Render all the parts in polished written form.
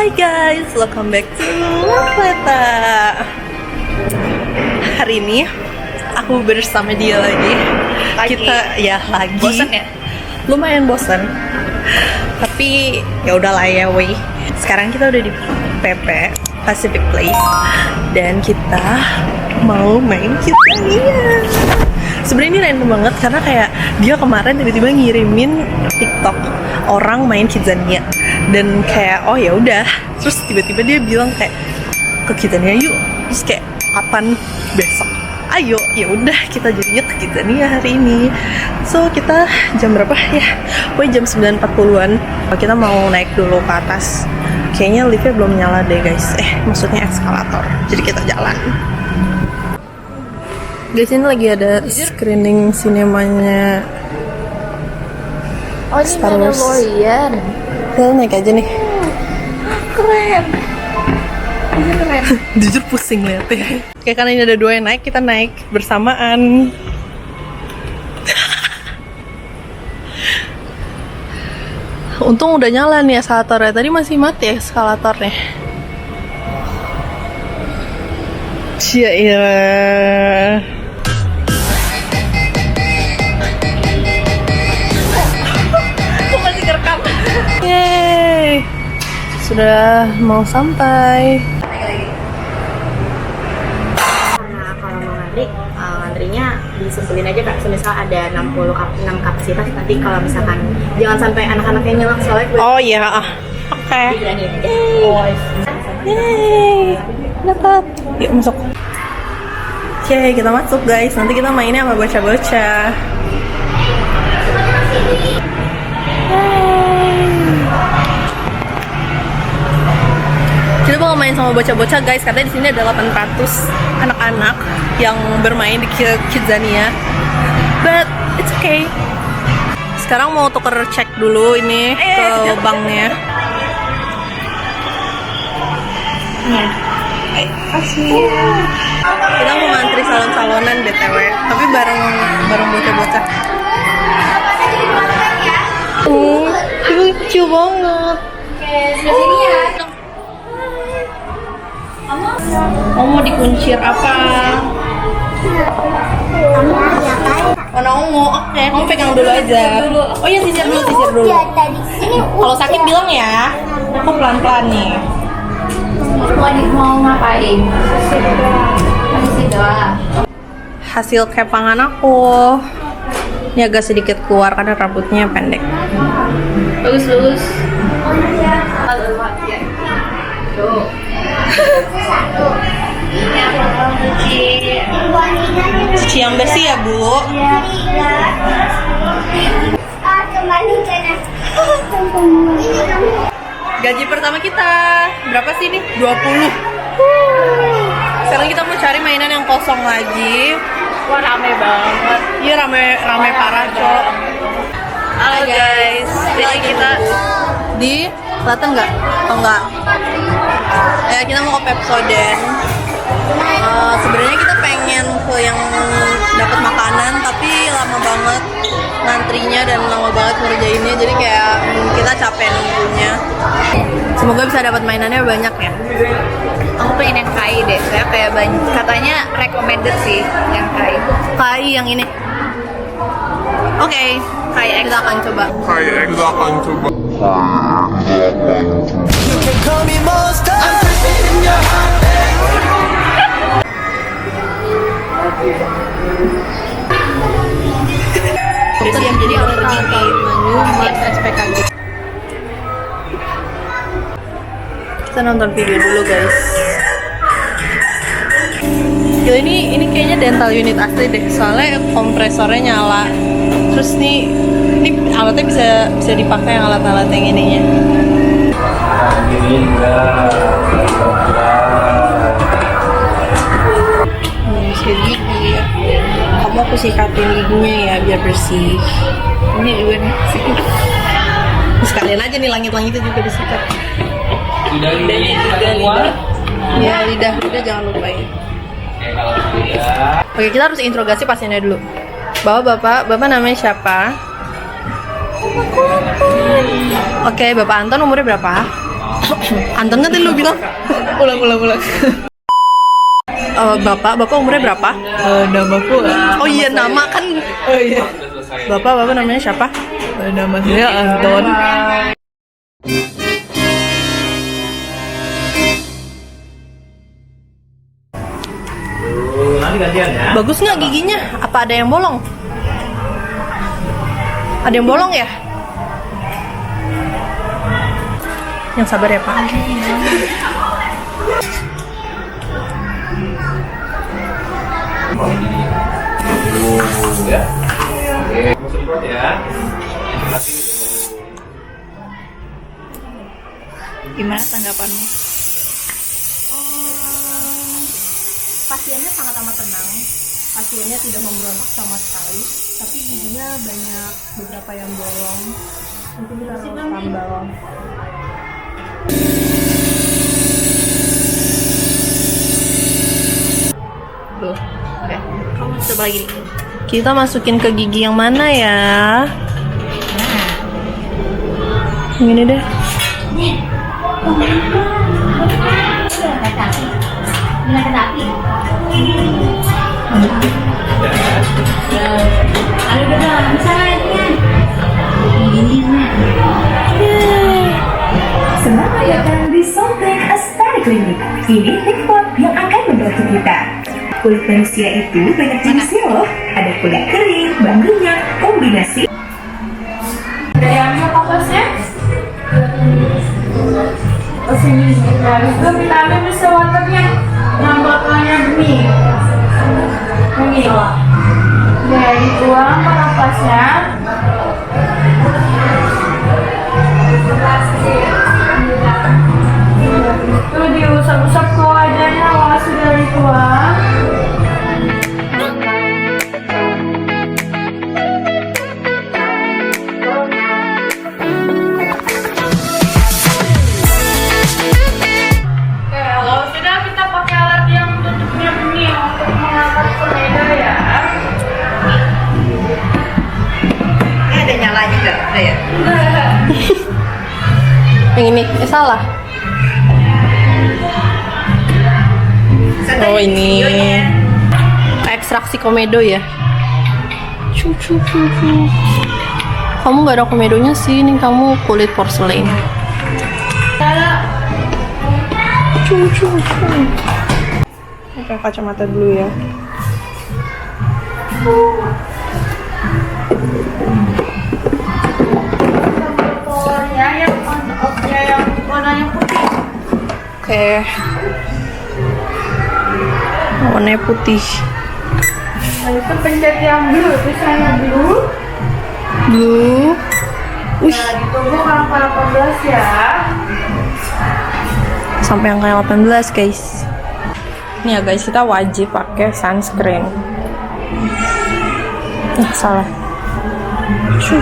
Hai guys, welcome back to Leta. Hari ini aku bersama dia lagi. Kita ya lagi. Bosan ya? Lumayan bosan. Tapi ya udahlah ya, weh. Sekarang kita udah di PP Pacific Place dan kita mau main Kidzania. Sebenarnya ini random banget karena kayak dia kemarin tiba-tiba ngirimin TikTok orang main Kidzania dan kayak oh ya udah, terus tiba-tiba dia bilang kayak ke Kidzania yuk, terus kayak kapan besok, ayo ya udah kita jadinya ke Kidzania hari ini. So kita jam berapa ya? Pokoknya jam 9.40-an. Kita mau naik dulu ke atas. Kayaknya liftnya belum nyala deh guys. Maksudnya eskalator. Jadi kita jalan. Guys, ini lagi ada screening sinemanya Star Wars. Mandalorian. Kita naik aja nih. Keren. Keren. Jujur pusing liatnya. Kayak karena ini ada dua yang naik, kita naik bersamaan. Untung udah nyala nih eskalatornya. Tadi masih mati ya eskalatornya. Cia iya. Masih kerekam. Yeay. Sudah mau sampai. Nah, kalau mau ngantri, ngantrinya disimpulin aja kak. Semisal ada 6 kapasitas, nanti kalau misalkan jangan sampai anak-anaknya nyelang soalnya gue Oh iya, oke. dibilangin. Yeay, dapat. Yuk masuk. Oke, kita masuk guys. Nanti kita mainnya sama bocah-bocah. Kita mau main sama bocah-bocah guys. Katanya di sini ada 800 anak-anak yang bermain di Kidzania. But it's okay. Sekarang mau tuker cek dulu ini ke banknya. Kita mau ngantri salon-salonan BTW, tapi bareng bocah-bocah. Lucu banget. Kamu mau dikuncir apa? Warna ungu, oke. Kamu pegang dulu aja. Oh iya, sisir dulu. Kalau sakit bilang ya. Aku pelan-pelan nih. Mau ngapain? Masih doang. Hasil kepangan aku. Ini agak sedikit keluar karena rambutnya pendek. Bagus. Tuh. Cuci yang bersih ya, Bu. Gaji pertama kita berapa sih nih? 20. Sekarang kita mau cari mainan yang kosong lagi. Wah, rame banget. Iya, rame parah, Cok. Halo guys, jadi kita di kelihatan nggak? Oh nggak. Ya kita mau ke Pepsodent. Sebenarnya kita pengen ke yang dapat makanan, tapi lama banget ngantrinya dan lama banget ngerjainnya, jadi kayak kita capek nunggunya. Semoga bisa dapat mainannya banyak ya. Aku pengen yang kai deh, saya kayak banyak. Katanya recommended sih yang kai. Kai yang ini. Oke, kai kita akan coba. Siap, jadi aku pergi ke menu Mas SPKG. Kita nonton video dulu guys. Gila, ini kayaknya dental unit asli deh, soalnya kompresornya nyala. Terus nih, ini alatnya bisa dipakai yang alat-alat yang ininya. Bisa gigi ya. Kamu aku sikatin giginya ya biar bersih. Ini juga nih. Sekalian aja nih langit-langitnya juga disikat. Lidahnya juga lidah. Ya lidah jangan lupa ya. Oke, kita harus interogasi pasiennya dulu. Bapak namanya siapa? Oke, Bapak Anton umurnya berapa? Anton kan tadi lu bilang. Ulang. Bapak umurnya berapa? Namaku Oh iya, nama kan. oh iya Bapak namanya siapa? nama saya Anton. Nanti gantian ya. Bagus nggak giginya? Apa ada yang bolong? Ada yang bolong ya? Yang sabar ya Pak. Ya. Oke, mau semprot ya. Gimana tanggapanmu? Pasiennya sangat amat tenang. Pasiennya tidak memberontak sama sekali. Tapi giginya banyak beberapa yang bolong. Mungkin kita harus tambal. Tuh, oke. Kamu coba lagi. Kita masukin ke gigi yang mana ya? Yang ini deh. Selamat datang di Soltek Aesthetic Clinic. Ini hikmat yang akan membantu kita. Kulit manusia itu banyak jenisnya loh. Ada kulit kering, bangunya, kombinasi. Ayamnya kapasnya? Oh sini, habis itu vitamin bisa waternya, yang botolnya benih. Ini, ya dituang ke kapasnya. Itu diusap-usap ke wajahnya kalau sudah dituang. Kalau sudah kita pakai alat yang tutupnya benih untuk mengangkat komedo ya. Ini ada nyalanya nggak? Ada ya? Yang ini, salah. Oh ini ekstraksi komedo ya. Cu. Kamu nggak ada komedonya sih, ini kamu kulit porselen. Cu. Pakai kacamata dulu ya. Botolnya yang warnanya putih. Oke. Warnanya putih. Nah itu pencet yang blue, tulisannya blue. Blue. Wih, Nah ditunggu angka 18 ya. sampai angka 18 guys. Nih ya guys, kita wajib pakai sunscreen. Salah. Cu.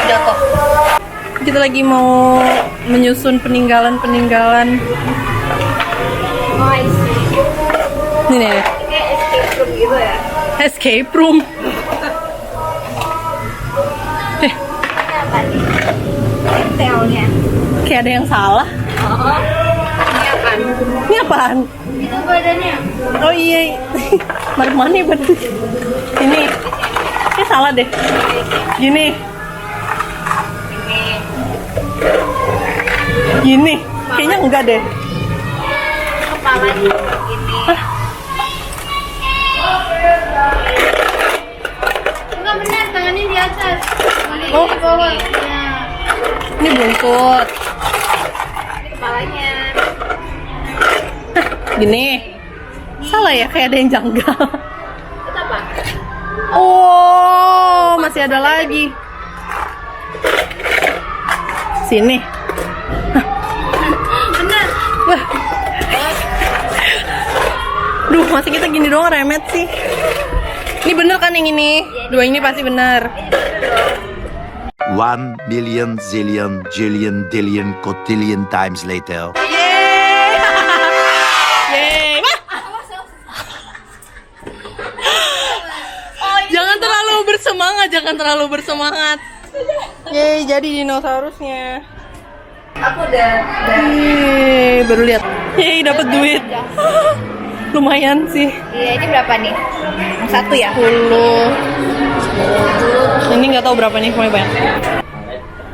Jatuh. Kita lagi mau menyusun peninggalan. Oh, I see. Ini nih. Kayak escape room gitu ya. Escape room. Ini apa nih? Detailnya. Kayak ada yang salah. Oh, ini apa? Ini apaan? Itu badannya. Oh iya. Mana ya betul. Ini. Ini salah deh. Gini. Kayaknya enggak deh. Kepalanya begini. Enggak benar, tangannya di atas. Oh. Di bawah. Ya. Ini bungkut. Ini kepalanya. Gini. Salah ya, kayak ada yang janggal. Itu apa? Oh, masih ada lagi. Sini. Benar. Wah. Duh, masa kita gini doang remet sih. Ini bener kan yang ini? Dua ini pasti bener. 1 million zillion jillion dillion cotillion times later. Yeay! Yeay! jangan terlalu bersemangat. Yeay, jadi dinosaurusnya. Aku udah Yeay, baru lihat. Yeay, dapat duit. Lumayan sih. Iya, ini berapa nih? Yang satu ya? 10. Ini nggak tahu berapa nih, pokoknya banyak.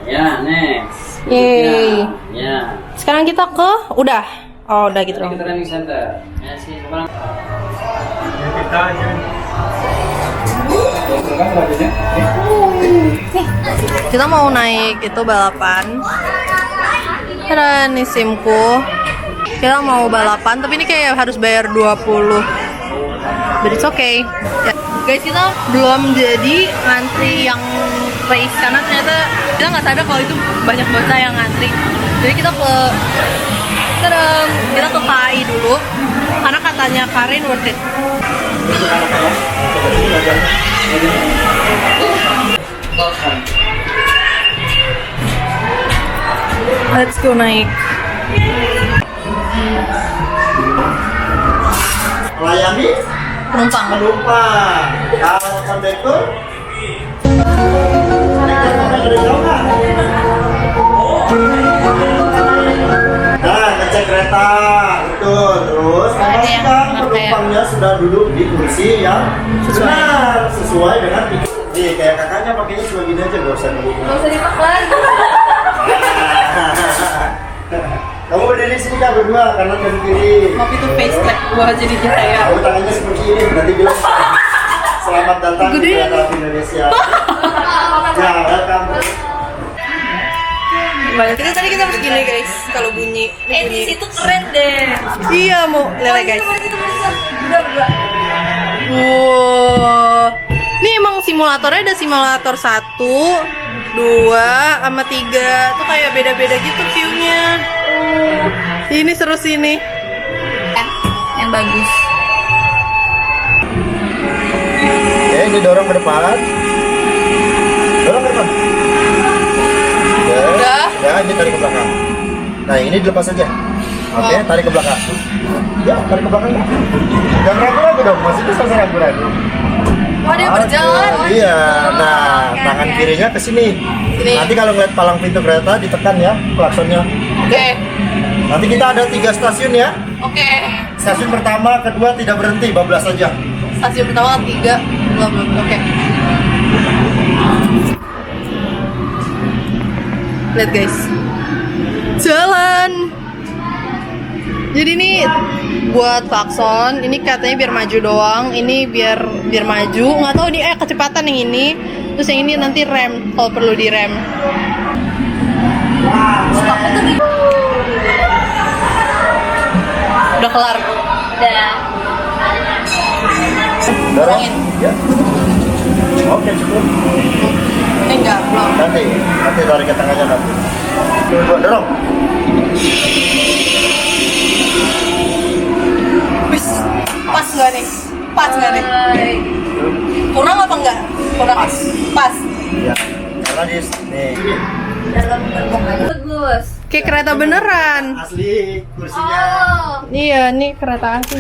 Ya, next. Yeay. Ya. Sekarang kita ke udah. Oh, udah gitu dong. Kita training center. Ya sih, sekarang. Kita mau naik itu balapan. Ada nih SIM-ku. Kita mau balapan, tapi ini kayak harus bayar 20. But it's okay. Ya. Guys, kita belum jadi ngantri yang race karena ternyata kita nggak sadar kalau itu banyak bocah yang ngantri. Jadi kita ke KAI dulu karena katanya Karin worth it. Let's go naik. Melayani Penumpang. kalau kondektur nah ngecek kereta betul, terus pastikan penumpangnya sudah duduk di kursi yang benar sesuai dengan tiket. Nih kayak kakaknya pakainya cuma gini aja, gak usah duduk. Gak usah dipaklan. Kamu berdiri sini kak berdua, kanan dan kiri. Waktu itu face tag gua jadi saya. Kamu tangannya seperti ini, berarti bilang selamat datang di kereta api Indonesia. Ya, welcome. Kita tadi kita harus gini guys, kalau bunyi. Di situ keren deh. Iya mau lele guys. Udah. Wow. Ini emang simulatornya ada simulator 1, 2, sama 3. Tuh kayak beda-beda gitu view-nya. Ini seru sih ini. Yang bagus. Oke, didorong ke depan. Dorong ke depan. Udah. Ya, ini tarik ke belakang. Nah, ini dilepas saja. Oke, tarik ke belakang. Ya, tarik ke belakang. Jangan ragu-ragu dong, masih bisa ragu-ragu. Wah, dia berjalan. Iya, nah tangan kirinya ke sini. Nanti kalau ngeliat palang pintu kereta ditekan ya klaksonnya. Oke. Nanti kita ada 3 stasiun ya. Oke. Stasiun pertama, kedua tidak berhenti, bablas saja. Stasiun pertama 3, belum. Oke. Lihat guys. Jalan. Jadi ini buat klakson, ini katanya biar maju doang, ini biar maju. Nggak tahu ini kecepatan yang ini. Terus yang ini nanti rem kalau perlu direm. Udah kelar. Udah. Dorong. Ya. Oke, cukup. Enggak, belum. Nanti tarik ke tengahnya nanti. Dorong. Wis, pas nggak nih? Pas nggak nih? Kurang apa enggak? Kurang. Pas. Ya. Karena nih. Dalam gerbong aja. Bagus. Kayak kereta beneran. Asli kursinya. Iya, nih kereta asli.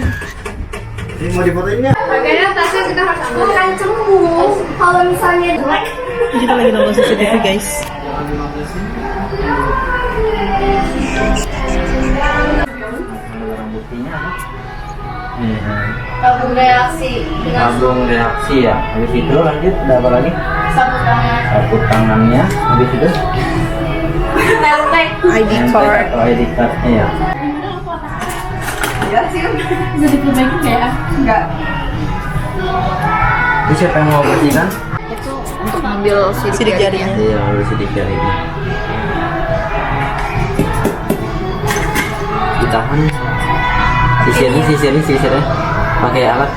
Ini mau difotoin nggak? Kayaknya tasnya kita harus ambil. Kan cembung. Kalau misalnya jelek. Kita lagi nonton CCTV guys. Tabung reaksi dengan Tabung reaksi ya. Habis itu lanjut ada apa lagi? satu tangan. Satu tangannya. Habis itu Netek. ID nempel card. atau ID cardnya ya. Ya sih, bisa diperbaiki nggak ya? Enggak. Itu siapa yang mau bersihkan? Itu untuk ngambil Sidik jarinya. Iya, harus sidik jarinya. Ditahan. Sisirnya. Pakai alat.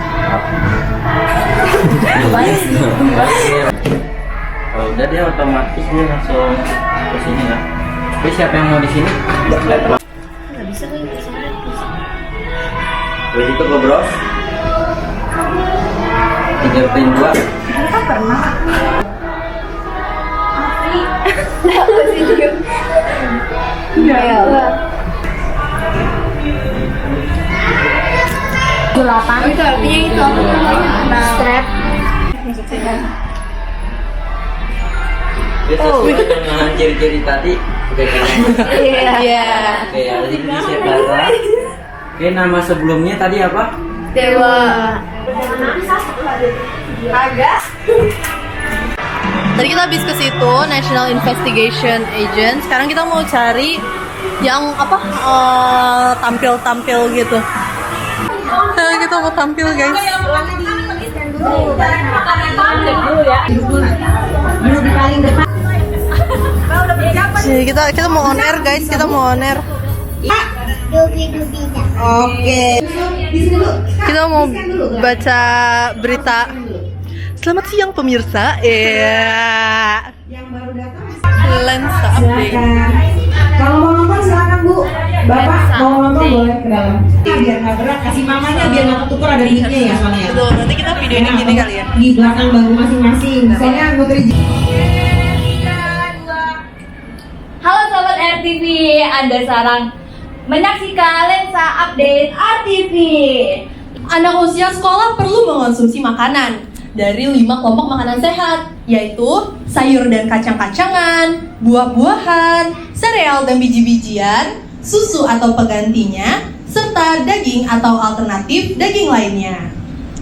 Oh, udah dia otomatis dia langsung ke sini lah. Tapi siapa yang mau di sini? Nggak bisa kan? Begitu ke bros. 3 pin 2. Itu artinya itu apa namanya? Strap. Dia sesuai dengan ciri-ciri tadi. Oke, Iya. oke ya. Jadi saya Clara. Oke, nama sebelumnya tadi apa? Dewa. Tadi kita habis ke situ, National Investigation Agent. Sekarang kita mau cari yang apa? Tampil-tampil gitu. Kita mau tampil, guys. Jadi kita mau on air, guys. Kita mau on air. Oke. Kita mau baca berita. Selamat siang pemirsa. Lensa update. Kalau mau nonton silakan Bu. Bapak mau nonton boleh ke dalam. Biar nggak berat, kasih mamanya biar nggak ketuker ada linknya ya soalnya. Betul, nanti kita videoin yang gini kali ya. Di belakang bangku masing-masing. Soalnya anggota Halo sobat RTV, Anda sekarang menyaksikan Lensa Update RTV. Anak usia sekolah perlu mengonsumsi makanan dari 5 kelompok makanan sehat, yaitu sayur dan kacang-kacangan, buah-buahan, sereal dan biji-bijian, susu atau penggantinya, serta daging atau alternatif daging lainnya.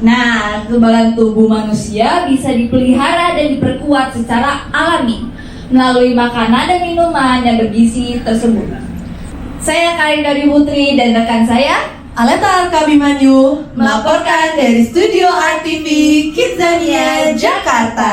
Nah, kekebalan tubuh manusia bisa dipelihara dan diperkuat secara alami melalui makanan dan minuman yang bergizi tersebut. Saya Karin dari Putri dan rekan saya Aleta Arkabimanyu melaporkan dari Studio RTV Kidzania, Jakarta.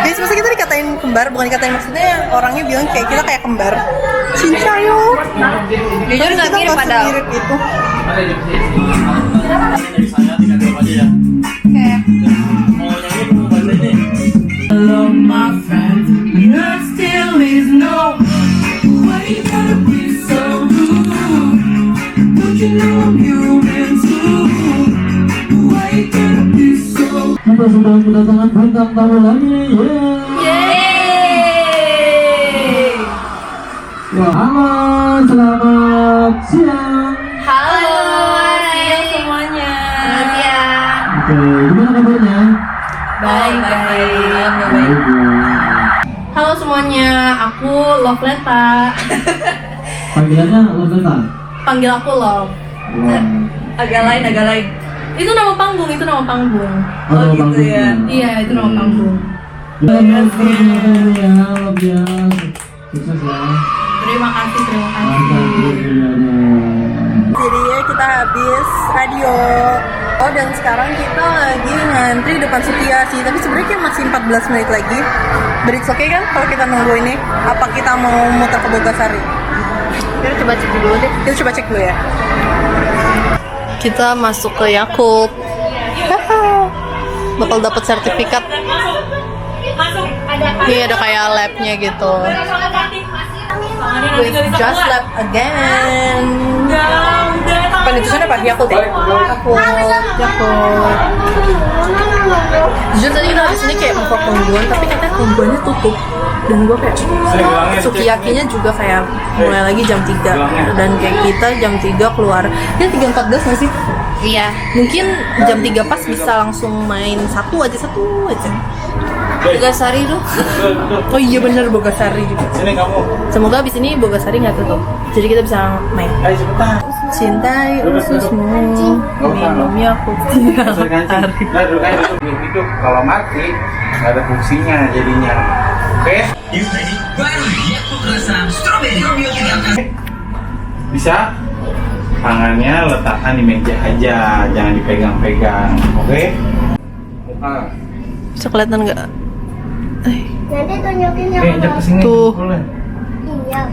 Guys, masa kita dikatain kembar? Bukan dikatain, maksudnya orangnya bilang kayak kita kayak kembar. Cincayo. Jujur nggak mirip padahal. Mirip itu. Kita sedang kedatangan bintang tamu lagi. Wah, halo, selamat siang. Halo, Siang semuanya. Oke, gimana kabarnya? Baik. Baik. Halo semuanya, aku Love Leta. Panggilannya Leventa. Panggil aku Love. Agak lain. Itu nama panggung. Oh, nama panggung ya? Iya, itu nama panggung. Ya, sukses ya. Terima kasih. Mantap, Jadi ya kita habis radio. Oh, dan sekarang kita lagi ngantri depan Setia sih. Tapi sebenarnya kayak masih 14 menit lagi. But it's okay kan kalau kita nunggu ini? Apa kita mau muter ke Bogasari? kita coba cek dulu deh. Kita coba cek dulu ya. Kita masuk ke Yakult. Bakal dapat sertifikat. Ini ada kayak labnya gitu. With Just Lab again. Penelitiannya apa? Yakult ya? Yakult. Jujur tadi kita di sini kayak mau Kongguan, tapi katanya Kongguannya tutup. Dan gue kayak Sukiyakinya juga kayak mulai lagi jam 3. Dan kayak kita jam 3 keluar. Ya 3.14 nggak sih? Iya. Mungkin jam 3 pas bisa langsung main satu aja. Bogasari tuh. Oh iya bener, Bogasari juga. Sini kamu. Semoga abis ini Bogasari nggak tutup. Jadi kita bisa main. Ayo cepetan. Cintai ususmu, minumnya putih. Duduk itu kalau mati nggak ada fungsinya jadinya. Oke? Bisa tangannya letakkan di meja aja, jangan dipegang-pegang. Oke? Bisa kelihatan nggak? Nanti tunjukin yang Ajak ke sini. Tuh. Boleh. iya.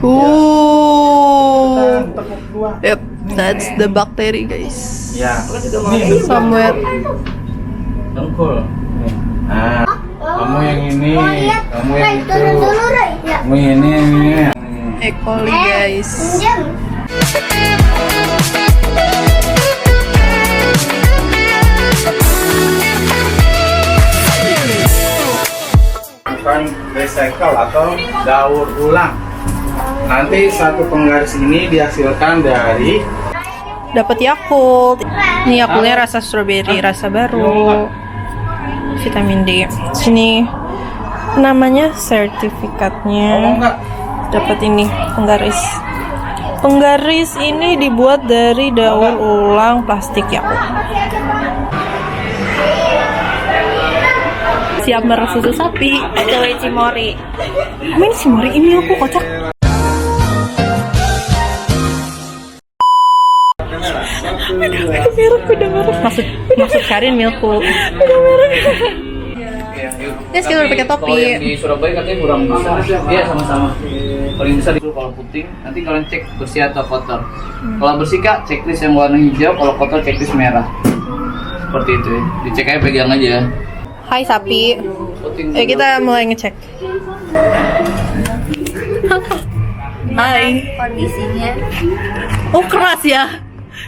Tepuk dua. Yep, that's the bacteria guys. Ya. Somewhere. Dengkul. Nih. Nah, kamu yang ini, kamu yang itu. Kamu yang ini. E. coli guys. Bukan recycle atau daur ulang. Nanti satu penggaris ini dihasilkan dari Dapat Yakult. Ini Yakultnya rasa strawberry, rasa baru. Vitamin D. Sini namanya sertifikatnya. Dapat ini penggaris. Penggaris ini dibuat dari daur ulang plastik Yakult. Siap merek susu sapi. Cewek Cimori. Main Cimori ini aku kocak. Udah merek. Maksud Karin Milku. Udah merek. Yes, kita udah pakai topi. Kalau yang di Surabaya katanya kurang besar. Iya sama-sama. Paling besar itu kalau putih. Nanti kalian cek bersih atau kotor. Kalau bersih kak, checklist yang warna hijau. Kalau kotor, checklist merah. Seperti itu ya. Dicek aja, pegang aja. Hai sapi. Kita mulai ngecek. Hai. Kondisinya Oh keras ya.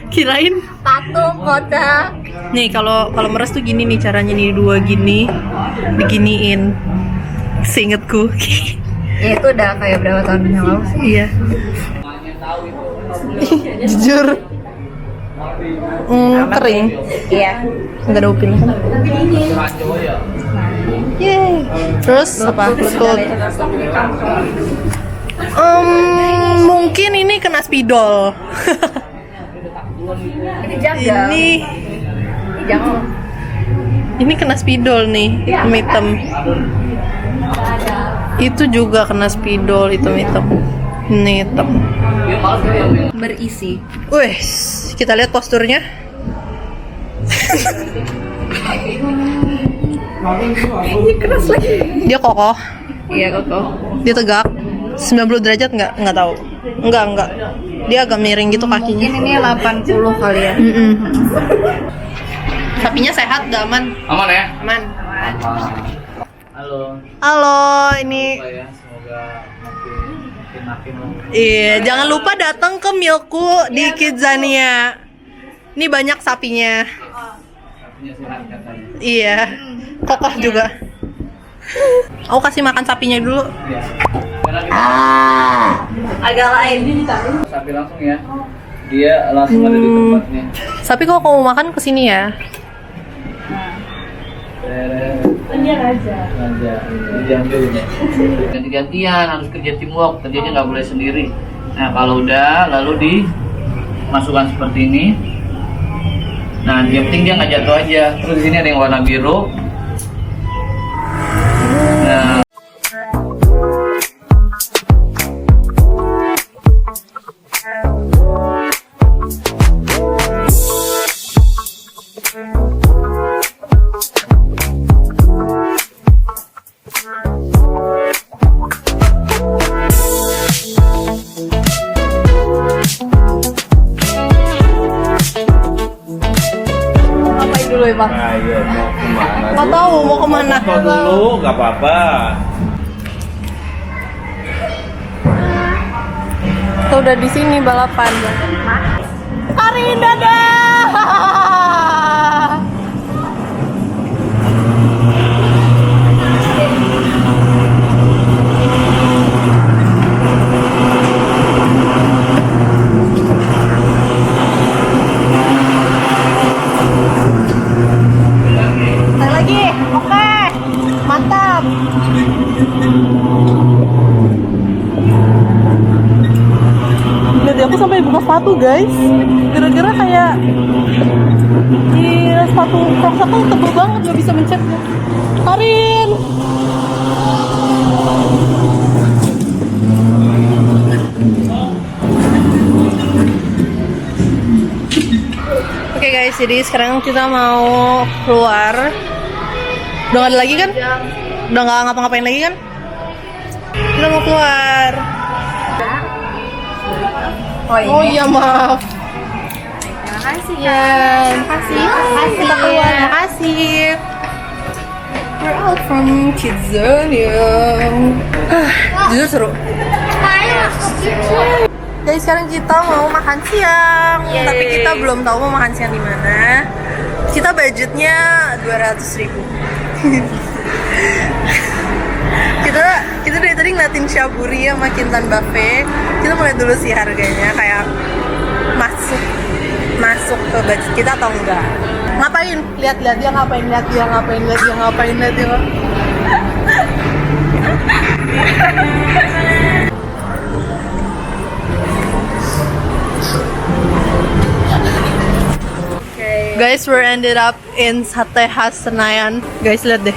Kirain. patung kotak. Nih kalau meres tuh gini nih caranya nih, dua gini diginiin. Seingetku. Ya itu udah kayak berapa tahun yang lalu sih? Iya. Jujur. Kering. Iya. Nggak ada upin kan? Yeay. Terus apa? Betul. Mungkin ini kena spidol. Ini kena spidol nih, hitam-hitam. Itu juga kena spidol, hitam-hitam. Ini hitam. Berisi. Wih, kita lihat posturnya. Ini keras lagi. Dia kokoh. Iya kokoh. Dia tegak. 90 derajat nggak tahu. Enggak. Dia agak miring gitu kakinya. Mungkin ini 80 kali ya. Sapinya sehat, gak aman? Aman ya? Aman. Halo. Halo, ini. Ya, semoga makin Iya, jangan lupa datang ke Milku di Kidzania. Ini banyak sapinya. sehat katanya. Iya, kokoh juga. Aku kasih makan sapinya dulu. Iya. Agak lain. Sapi langsung ya. Dia langsung ada di tempatnya. Sapi kok mau makan kesini ya? Raja. Diambil ya. Ganti-gantian, harus kerja teamwork. Kerjanya nggak boleh sendiri. Nah kalau udah, lalu dimasukkan seperti ini. Nah yang penting dia nggak jatuh aja. Terus di sini ada yang warna biru. Nah. Ngapain dulu ya, Bang? Ayo mau kemana? Nggak tahu mau kemana. Foto dulu, nggak apa-apa. Kita udah di sini balapan. Karin, dadah. Lagi, oke, mantap. Lihat aku sampai buka sepatu guys. Gara-gara kayak di sepatu Crocs aku tebel banget, gak bisa mencetnya. Karin. Oke guys, jadi sekarang kita mau keluar. Udah gak ada lagi kan? Udah gak ngapa-ngapain lagi kan? Kita mau keluar. Oh iya maaf. Makasih Ya, makasih. Kita keluar. Makasih. We're out from Kidzania. Jujur seru. Jadi sekarang kita mau makan siang, tapi kita belum tahu mau makan siang di mana. Kita budgetnya 200.000. kita dari tadi ngeliatin Shaburi sama Kintan Buffet. Kita mulai dulu sih harganya kayak masuk ke budget kita atau enggak. Ngapain? Lihat dia ngapain, lihat dia ngapain. Guys, we're ended up in Sate Khas Senayan. Guys, lihat deh.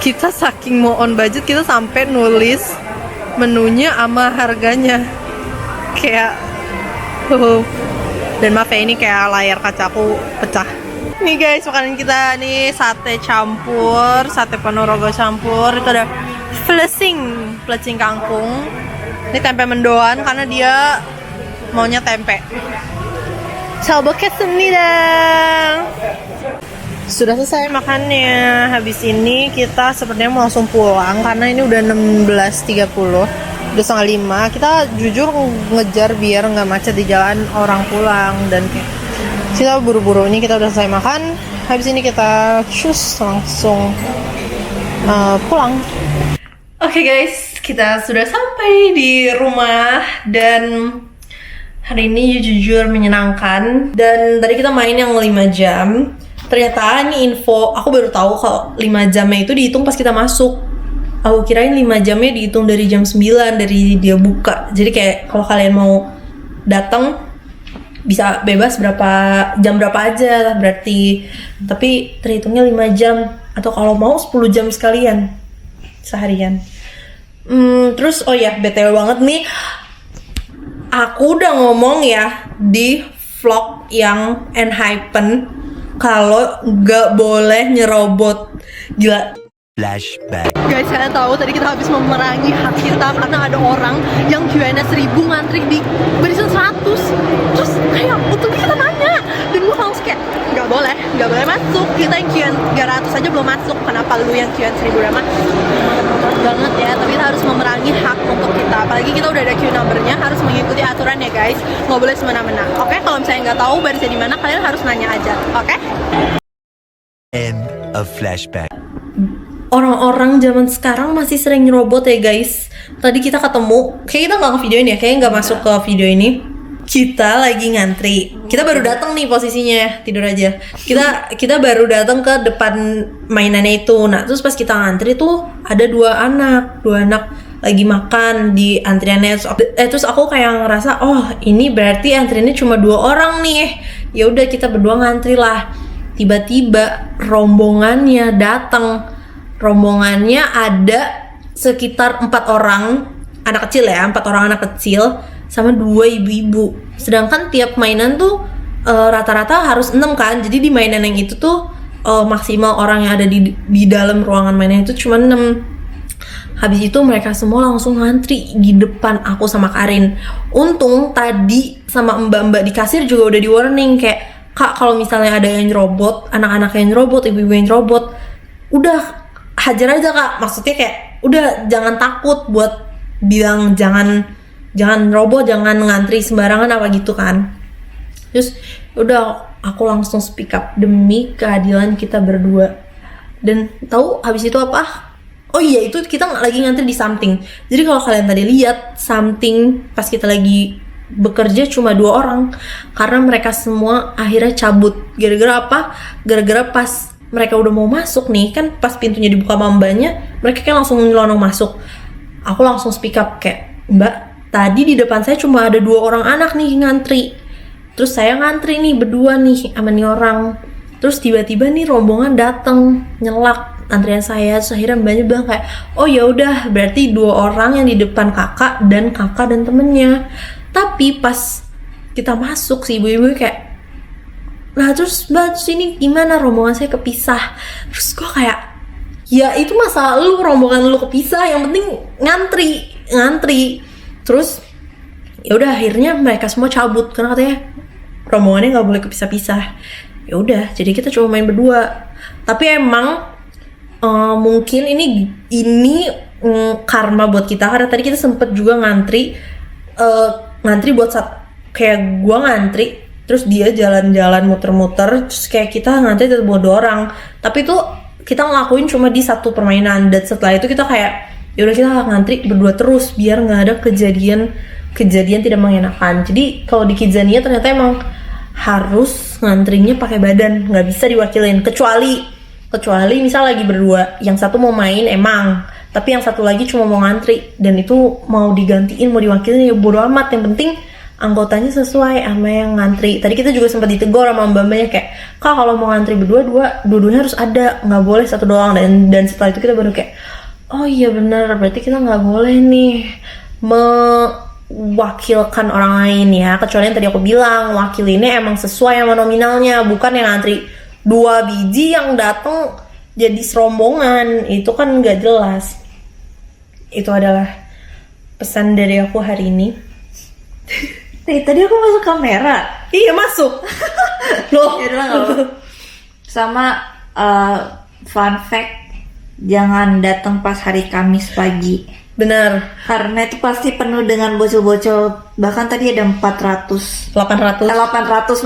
Kita saking mau on budget, kita sampai nulis menunya sama harganya. Kayak dan maaf ya, ini kayak layar kacaku pecah. Nih guys, makanan kita nih sate campur, sate Ponorogo campur. Itu ada plecing kangkung. Ini tempe mendoan karena dia maunya tempe. Coba kesemnidang. Sudah selesai makannya. Habis ini kita sepertinya mau langsung pulang karena ini udah 16.30, udah 4:30. Kita jujur ngejar biar nggak macet di jalan orang pulang, dan kita buru-buru. Ini kita udah selesai makan. Habis ini kita langsung pulang. Oke guys, kita sudah sampai di rumah dan hari ini jujur menyenangkan. Dan tadi kita main yang 5 jam. Ternyata ini info, aku baru tahu kalau 5 jamnya itu dihitung pas kita masuk. Aku kirain 5 jamnya dihitung dari jam 9, dari dia buka. Jadi kayak kalau kalian mau datang bisa bebas jam berapa aja berarti. Tapi terhitungnya 5 jam. Atau kalau mau 10 jam sekalian seharian. Terus oh ya, BTW banget nih, aku udah ngomong ya di vlog yang Enhypen kalau nggak boleh nyerobot. Gila. Flashback. Guys, kalian tahu tadi kita habis memerangi hak kita karena ada orang yang QN 1000 ngantri di barisan 100. Terus kayak untungnya kita nanya, dan gue langsung kayak nggak boleh masuk. Kita yang QN 300 aja belum masuk, kenapa lu yang QN 1000 udah masuk? Banget ya, tapi kita harus memerangi hak untuk kita. Apalagi kita udah ada queue numbernya, harus mengikuti aturan ya guys. Nggak boleh semena-mena. Oke, kalau misalnya nggak tahu barisnya di mana, kalian harus nanya aja. Oke? End of flashback. Orang-orang zaman sekarang masih sering nyerobot ya guys. Tadi kita ketemu, kayak kita nggak ke video ini ya, kayaknya nggak masuk ke video ini. Kita lagi ngantri. Kita baru datang nih posisinya, tidur aja. Kita baru datang ke depan mainannya itu. Nah, terus pas kita ngantri tuh ada dua anak lagi makan di antriannya. Terus aku kayak ngerasa, oh ini berarti antriannya cuma 2 orang nih. Ya udah kita berdua ngantri lah. Tiba-tiba rombongannya datang. Rombongannya ada sekitar 4 orang anak kecil ya, 4 orang anak kecil sama 2 ibu-ibu. Sedangkan tiap mainan tuh rata-rata harus 6 kan. Jadi di mainan yang itu tuh maksimal orang yang ada di dalam ruangan mainan itu cuma 6. Habis itu mereka semua langsung ngantri di depan aku sama Karin. Untung tadi sama mbak-mbak di kasir juga udah di warning kayak, Kak, kalau misalnya ada yang nyerobot, anak-anak yang nyerobot, ibu-ibu yang nyerobot, udah hajar aja Kak. Maksudnya kayak udah jangan takut buat bilang jangan robot, jangan ngantri sembarangan apa gitu kan. Terus udah aku langsung speak up demi keadilan kita berdua. Dan tahu habis itu apa? Oh iya, itu kita lagi ngantri di something. Jadi kalau kalian tadi lihat something pas kita lagi bekerja cuma 2 orang karena mereka semua akhirnya cabut. Gara-gara apa? Gara-gara pas mereka udah mau masuk nih, kan pas pintunya dibuka sama mbaknya, mereka kan langsung nyelonong masuk. Aku langsung speak up kayak, Mbak, tadi di depan saya cuma ada 2 orang anak nih ngantri. Terus saya ngantri nih berdua nih sama nih orang. Terus tiba-tiba nih rombongan datang nyelak antrian saya. Terus akhirnya mbaknya bilang kayak, oh ya udah berarti 2 orang yang di depan kakak dan temennya. Tapi pas kita masuk si ibu-ibu kayak, nah terus mbak sini gimana, rombongan saya kepisah. Terus gue kayak, ya itu masalah lu, rombongan lu kepisah, yang penting ngantri. Terus ya udah akhirnya mereka semua cabut karena katanya rombongannya nggak boleh kepisah-pisah. Ya udah, jadi kita cuma main berdua. Tapi emang mungkin ini karma buat kita, karena tadi kita sempet juga ngantri buat kayak gua ngantri terus dia jalan-jalan muter-muter, terus kayak kita ngantri tetap buat 2 orang, tapi itu kita ngelakuin cuma di satu permainan, dan setelah itu kita kayak yaudah kita ngantri berdua terus biar nggak ada kejadian tidak mengenakan. Jadi kalau di Kidzania ternyata emang harus ngantrinya pakai badan, nggak bisa diwakilin, kecuali misal lagi berdua, yang satu mau main emang, tapi yang satu lagi cuma mau ngantri, dan itu mau digantiin mau diwakilin ya bodo amat, yang penting anggotanya sesuai sama yang ngantri. Tadi kita juga sempat ditegur sama mbak-mbaknya kayak, kak kalau mau ngantri dua-duanya harus ada, nggak boleh satu doang. Dan setelah itu kita baru kayak, oh iya bener, berarti kita nggak boleh nih mewakilkan orang lain ya, kecuali yang tadi aku bilang wakilinnya emang sesuai sama nominalnya, bukan yang ngantri 2 biji yang datang jadi serombongan, itu kan nggak jelas. Itu adalah pesan dari aku hari ini. Tadi aku masuk kamera. Iya masuk. Loh. Ya udah nggak apa-apa. Sama fun fact, jangan datang pas hari Kamis pagi. Benar. Karena itu pasti penuh dengan bocil-bocil. Bahkan tadi ada 800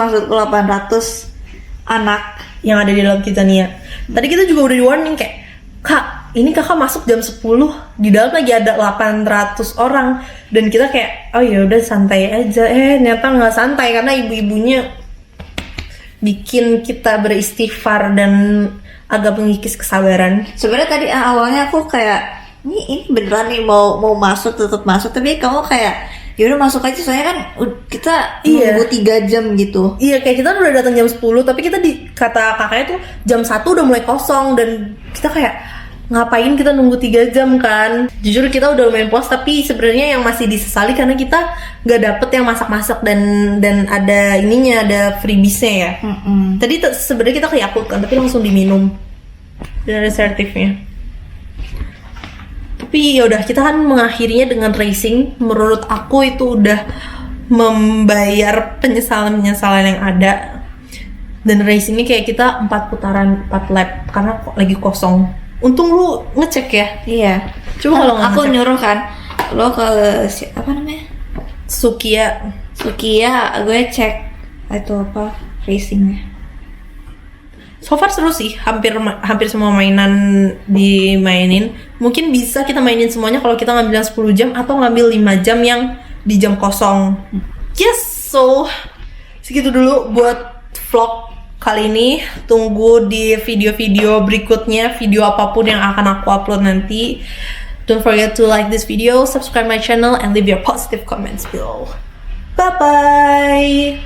maksudku 800 anak yang ada di dalam Kidzania. Tadi kita juga udah di warning kayak, kak ini kakak masuk jam 10, di dalam lagi ada 800 orang, dan kita kayak oh ya udah santai aja, ternyata nggak santai karena ibu-ibunya bikin kita beristighfar dan agak mengikis kesabaran. Sebenarnya tadi awalnya aku kayak ini beneran nih mau masuk, tetap masuk, tapi kamu kayak ya udah masuk aja, soalnya kan kita nunggu 3 jam gitu. Iya, kayak kita udah datang jam 10, tapi kita kata kakaknya tuh jam 1 udah mulai kosong, dan kita kayak ngapain kita nunggu 3 jam kan. Jujur kita udah lumayan puas, tapi sebenarnya yang masih disesali karena kita nggak dapet yang masak-masak dan ada ininya, ada freebiesnya ya. Tadi sebenarnya kita ke Yakult kan, tapi langsung diminum dan ada sertifnya. Tapi yaudah, kita kan mengakhirinya dengan racing. Menurut aku itu udah membayar penyesalan-penyesalan yang ada. Dan race ini kayak kita 4 putaran 4 lap karena lagi kosong. Untung lu ngecek ya. Iya. Coba kalau aku nyuruh kan, lo ke apa namanya? Sukiya, gue cek itu apa racingnya. So far seru sih, hampir semua mainan dimainin. Mungkin bisa kita mainin semuanya kalau kita ngambil yang 10 jam atau ngambil 5 jam yang di jam kosong. Yes, so segitu dulu buat vlog kali ini. Tunggu di video-video berikutnya, video apapun yang akan aku upload nanti. Don't forget to like this video, subscribe my channel, and leave your positive comments below. Bye-bye!